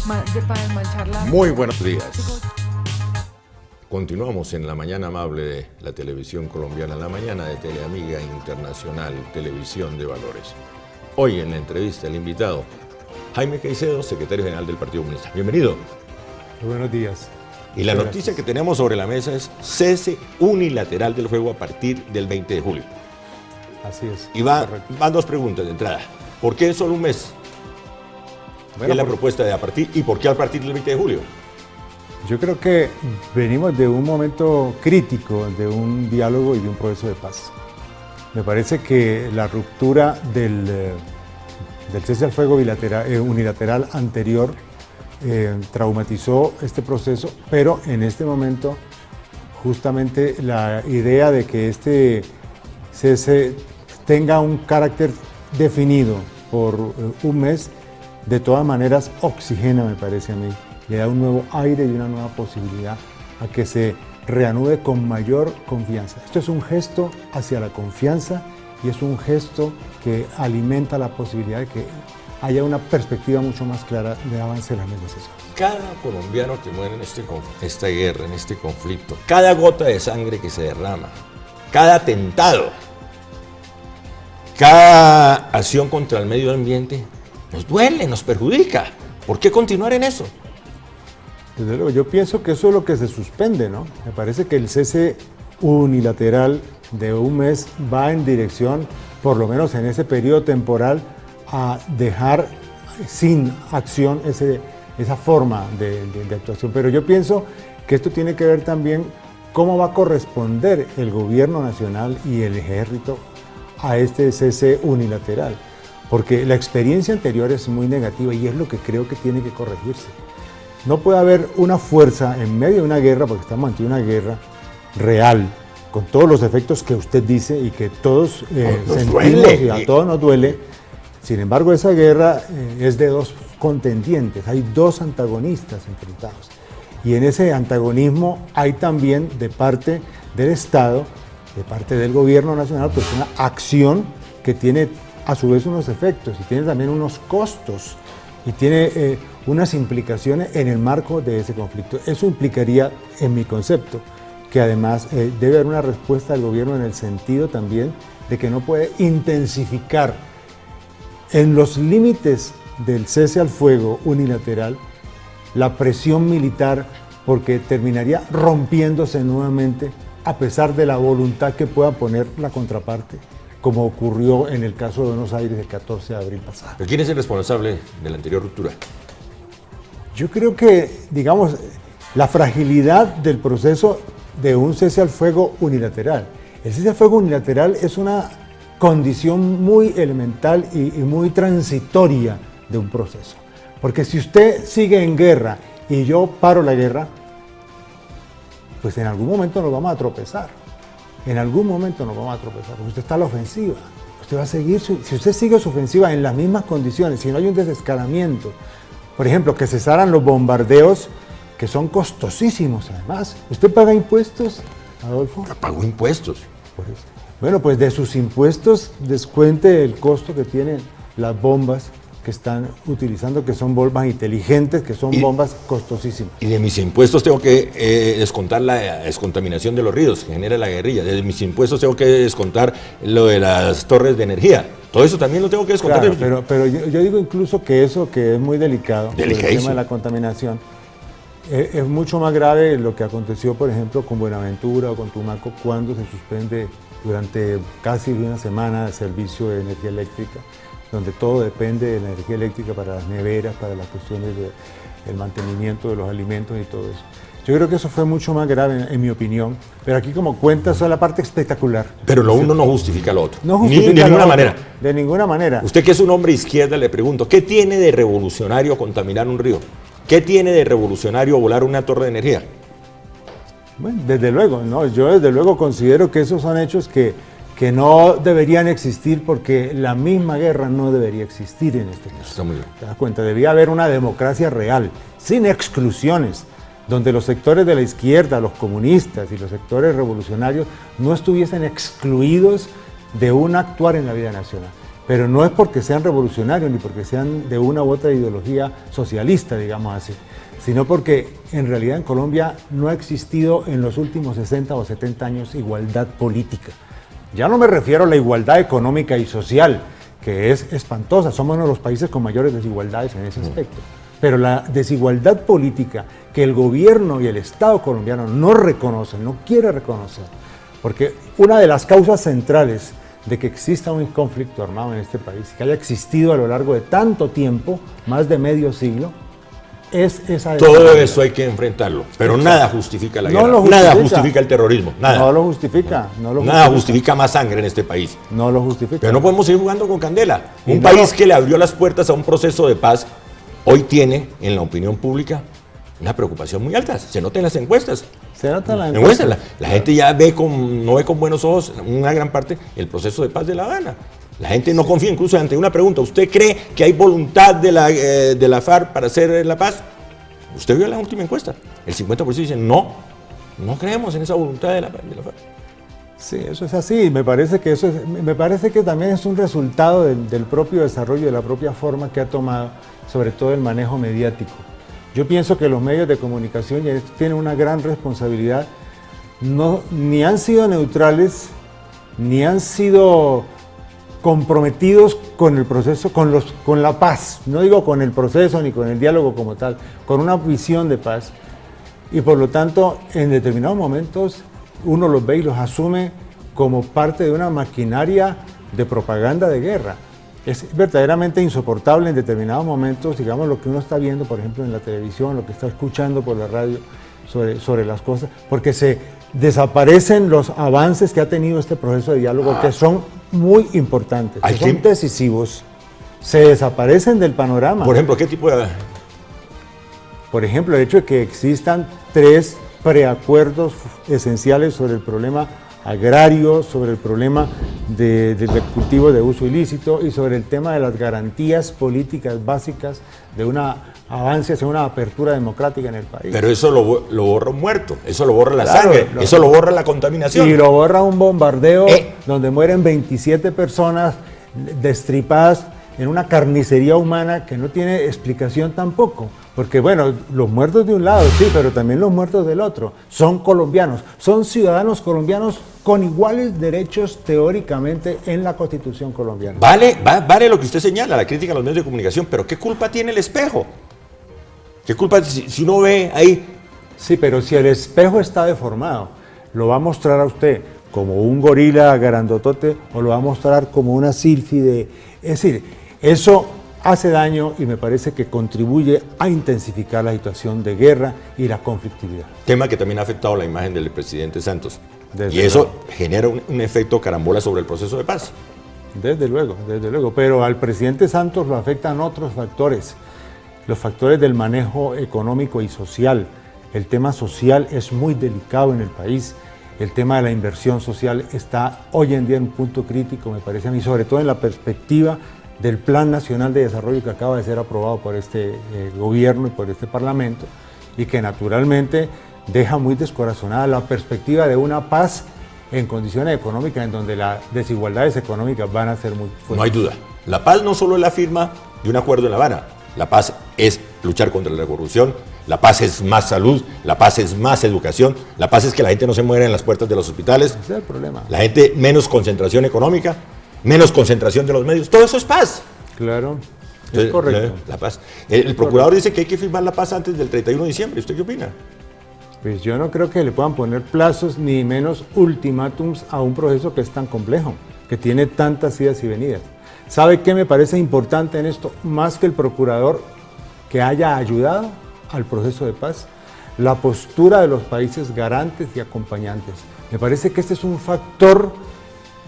para desmanchar la... Muy buenos días. Continuamos en la mañana amable de la televisión colombiana, la mañana de Teleamiga Internacional, Televisión de Valores. Hoy en la entrevista el invitado, Jaime Caicedo, secretario general del Partido Comunista. Bienvenido. Muy buenos días. Y la noticia que tenemos sobre la mesa es cese unilateral del fuego a partir del 20 de julio. Así es. Y van dos preguntas de entrada. ¿Por qué solo un mes? ¿Qué es la propuesta de a partir y por qué a partir del 20 de julio? Yo creo que venimos de un momento crítico, de un diálogo y de un proceso de paz. Me parece que la ruptura del cese al fuego unilateral anterior traumatizó este proceso, pero en este momento justamente la idea de que este cese tenga un carácter definido por un mes, de todas maneras oxigena, me parece a mí, le da un nuevo aire y una nueva posibilidad a que se reanude con mayor confianza. Esto es un gesto hacia la confianza y es un gesto que alimenta la posibilidad de que haya una perspectiva mucho más clara de avance en las negociaciones. Cada colombiano que muere en esta guerra, en este conflicto, cada gota de sangre que se derrama, cada atentado, cada acción contra el medio ambiente, nos duele, nos perjudica. ¿Por qué continuar en eso? Desde luego, yo pienso que eso es lo que se suspende, ¿no? Me parece que el cese unilateral de un mes va en dirección, por lo menos en ese periodo temporal, a dejar sin acción esa forma de actuación. Pero yo pienso que esto tiene que ver también cómo va a corresponder el gobierno nacional y el ejército a este cese unilateral. Porque la experiencia anterior es muy negativa y es lo que creo que tiene que corregirse. No puede haber una fuerza en medio de una guerra, porque estamos ante una guerra real, con todos los efectos que usted dice y que todos sentimos y a todos nos duele. Sin embargo, esa guerra es de dos contendientes, hay dos antagonistas enfrentados. Y en ese antagonismo hay también de parte del Estado, de parte del gobierno nacional, pues una acción que tiene a su vez unos efectos y tiene también unos costos y tiene unas implicaciones en el marco de ese conflicto. Eso implicaría, en mi concepto, que además debe haber una respuesta del gobierno en el sentido también de que no puede intensificar en los límites del cese al fuego unilateral la presión militar, porque terminaría rompiéndose nuevamente a pesar de la voluntad que pueda poner la contraparte, como ocurrió en el caso de Buenos Aires el 14 de abril pasado. ¿Pero quién es el responsable de la anterior ruptura? Yo creo que, digamos, la fragilidad del proceso de un cese al fuego unilateral. El cese al fuego unilateral es una condición muy elemental y muy transitoria de un proceso. Porque si usted sigue en guerra y yo paro la guerra, pues en algún momento nos vamos a tropezar. En algún momento nos vamos a tropezar, porque usted está a la ofensiva. Usted va a seguir, si usted sigue su ofensiva en las mismas condiciones, si no hay un desescalamiento, por ejemplo, que cesaran los bombardeos, que son costosísimos además. ¿Usted paga impuestos, Adolfo? Pago impuestos. Por eso. Bueno, pues de sus impuestos descuente el costo que tienen las bombas que están utilizando, que son bombas inteligentes, que son bombas costosísimas. Y de mis impuestos tengo que descontar la descontaminación de los ríos que genera la guerrilla. De mis impuestos tengo que descontar lo de las torres de energía. Todo eso también lo tengo que descontar. Claro, pero yo digo incluso que eso, que es muy delicado, el tema de la contaminación, es mucho más grave lo que aconteció, por ejemplo, con Buenaventura o con Tumaco, cuando se suspende durante casi una semana el servicio de energía eléctrica, donde todo depende de la energía eléctrica para las neveras, para las cuestiones del mantenimiento de los alimentos y todo eso. Yo creo que eso fue mucho más grave, en mi opinión, pero aquí como cuenta solo la parte espectacular. Pero lo uno no justifica lo otro. No justifica de ninguna manera. De ninguna manera. Usted que es un hombre izquierda, le pregunto, ¿qué tiene de revolucionario contaminar un río? ¿Qué tiene de revolucionario volar una torre de energía? Bueno, desde luego, ¿no? Yo desde luego considero que esos son hechos que no deberían existir, porque la misma guerra no debería existir en este caso. Está muy bien. ¿Te das cuenta? Debía haber una democracia real, sin exclusiones, donde los sectores de la izquierda, los comunistas y los sectores revolucionarios no estuviesen excluidos de un actuar en la vida nacional. pero no es porque sean revolucionarios ni porque sean de una u otra ideología socialista, digamos así, sino porque en realidad en Colombia no ha existido en los últimos 60 o 70 años igualdad política. Ya no me refiero a la igualdad económica y social, que es espantosa, somos uno de los países con mayores desigualdades en ese aspecto. Pero la desigualdad política que el gobierno y el Estado colombiano no reconocen, no quiere reconocer, porque una de las causas centrales de que exista un conflicto armado en este país, que haya existido a lo largo de tanto tiempo, más de medio siglo, es esa desigualdad. Todo eso hay que enfrentarlo, pero nada justifica la guerra, nada justifica el terrorismo, nada. No lo justifica, Nada justifica más sangre en este país. No lo justifica. Pero no podemos seguir jugando con candela. Un país que le abrió las puertas a un proceso de paz, hoy tiene en la opinión pública una preocupación muy alta. Se nota en las encuestas. Se nota en las encuestas. La gente ya no ve con buenos ojos, una gran parte, el proceso de paz de La Habana. La gente no confía, incluso ante una pregunta. ¿Usted cree que hay voluntad de la FARC para hacer la paz? Usted vio la última encuesta. El 50% dice no creemos en esa voluntad de la FARC. Sí, eso es así. Me parece que también es un resultado del propio desarrollo, de la propia forma que ha tomado, sobre todo el manejo mediático. Yo pienso que los medios de comunicación tienen una gran responsabilidad. Ni han sido neutrales, ni han sido comprometidos con el proceso, con la paz. No digo con el proceso ni con el diálogo como tal, con una visión de paz. Y por lo tanto, en determinados momentos, uno los ve y los asume como parte de una maquinaria de propaganda de guerra. Es verdaderamente insoportable en determinados momentos, digamos, lo que uno está viendo, por ejemplo, en la televisión, lo que está escuchando por la radio sobre las cosas, porque se desaparecen los avances que ha tenido este proceso de diálogo, que son muy importantes, que son decisivos, se desaparecen del panorama. Por ejemplo, ¿qué tipo de...? Por ejemplo, el hecho de que existan 3 preacuerdos esenciales sobre el problema agrario, sobre el problema del cultivo de uso ilícito y sobre el tema de las garantías políticas básicas de un avance hacia una apertura democrática en el país. Pero eso lo borra un muerto, eso lo borra la sangre, eso lo borra la contaminación. Y lo borra un bombardeo donde mueren 27 personas destripadas en una carnicería humana que no tiene explicación tampoco. Porque bueno, los muertos de un lado, sí, pero también los muertos del otro. Son colombianos, son ciudadanos colombianos con iguales derechos teóricamente en la Constitución colombiana. Vale lo que usted señala, la crítica a los medios de comunicación, pero ¿qué culpa tiene el espejo? ¿Qué culpa si uno ve ahí? Sí, pero si el espejo está deformado, lo va a mostrar a usted como un gorila grandotote o lo va a mostrar como una sílfide. Es decir, eso hace daño y me parece que contribuye a intensificar la situación de guerra y la conflictividad. Tema que también ha afectado la imagen del presidente Santos. Y eso genera un efecto carambola sobre el proceso de paz. Desde luego, pero al presidente Santos lo afectan otros factores, los factores del manejo económico y social. El tema social es muy delicado en el país. El tema de la inversión social está hoy en día en un punto crítico, me parece a mí, sobre todo en la perspectiva del Plan Nacional de Desarrollo que acaba de ser aprobado por este gobierno y por este Parlamento, y que naturalmente deja muy descorazonada la perspectiva de una paz en condiciones económicas en donde las desigualdades económicas van a ser muy fuertes. No hay duda. La paz no solo es la firma de un acuerdo en La Habana. La paz es luchar contra la corrupción, la paz es más salud, la paz es más educación, la paz es que la gente no se muera en las puertas de los hospitales. Ese es el problema. La gente, menos concentración económica, menos concentración de los medios. Todo eso es paz. Claro, Entonces, es correcto. La paz. El procurador dice que hay que firmar la paz antes del 31 de diciembre. ¿Usted qué opina? Pues yo no creo que le puedan poner plazos ni menos ultimátums a un proceso que es tan complejo, que tiene tantas idas y venidas. ¿Sabe qué me parece importante en esto? Más que el procurador que haya ayudado al proceso de paz, la postura de los países garantes y acompañantes. Me parece que este es un factor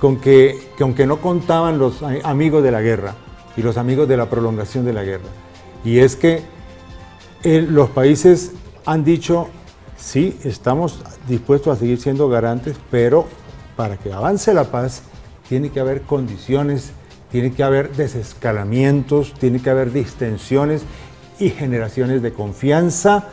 con que aunque no contaban los amigos de la guerra y los amigos de la prolongación de la guerra, y es que los países han dicho, sí, estamos dispuestos a seguir siendo garantes, pero para que avance la paz tiene que haber condiciones, tiene que haber desescalamientos, tiene que haber distensiones y generaciones de confianza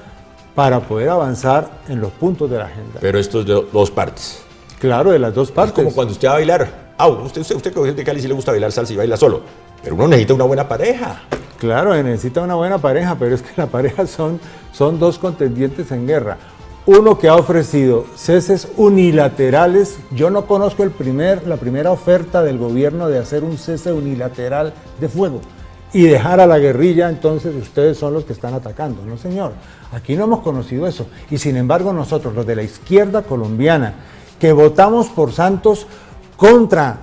para poder avanzar en los puntos de la agenda. Pero esto es de dos partes. Claro, de las dos partes. Es como cuando usted va a bailar. Usted que es de Cali sí le gusta bailar salsa y baila solo, pero uno necesita una buena pareja. Claro, necesita una buena pareja, pero es que la pareja son dos contendientes en guerra. Uno que ha ofrecido ceses unilaterales. Yo no conozco la primera oferta del gobierno de hacer un cese unilateral de fuego y dejar a la guerrilla, entonces ustedes son los que están atacando. No, señor, aquí no hemos conocido eso. Y sin embargo nosotros, los de la izquierda colombiana, que votamos por Santos contra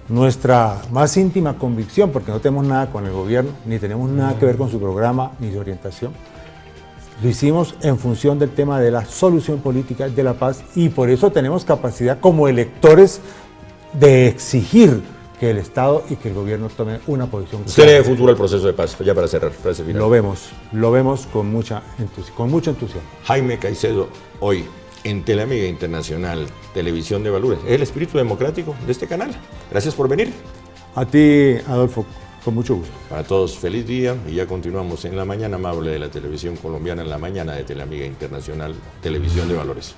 nuestra más íntima convicción, porque no tenemos nada con el gobierno, ni tenemos nada que ver con su programa, ni su orientación, lo hicimos en función del tema de la solución política, de la paz, y por eso tenemos capacidad como electores de exigir que el Estado y que el gobierno tomen una posición. ¿Usted le ve futuro al proceso de paz? Ya para cerrar, frase final. Lo vemos con mucho entusiasmo. Jaime Caicedo, hoy en Teleamiga Internacional, Televisión de Valores. Es el espíritu democrático de este canal. Gracias por venir. A ti, Adolfo, con mucho gusto. Para todos, feliz día, y ya continuamos en la mañana amable de la televisión colombiana, en la mañana de Teleamiga Internacional, Televisión de Valores.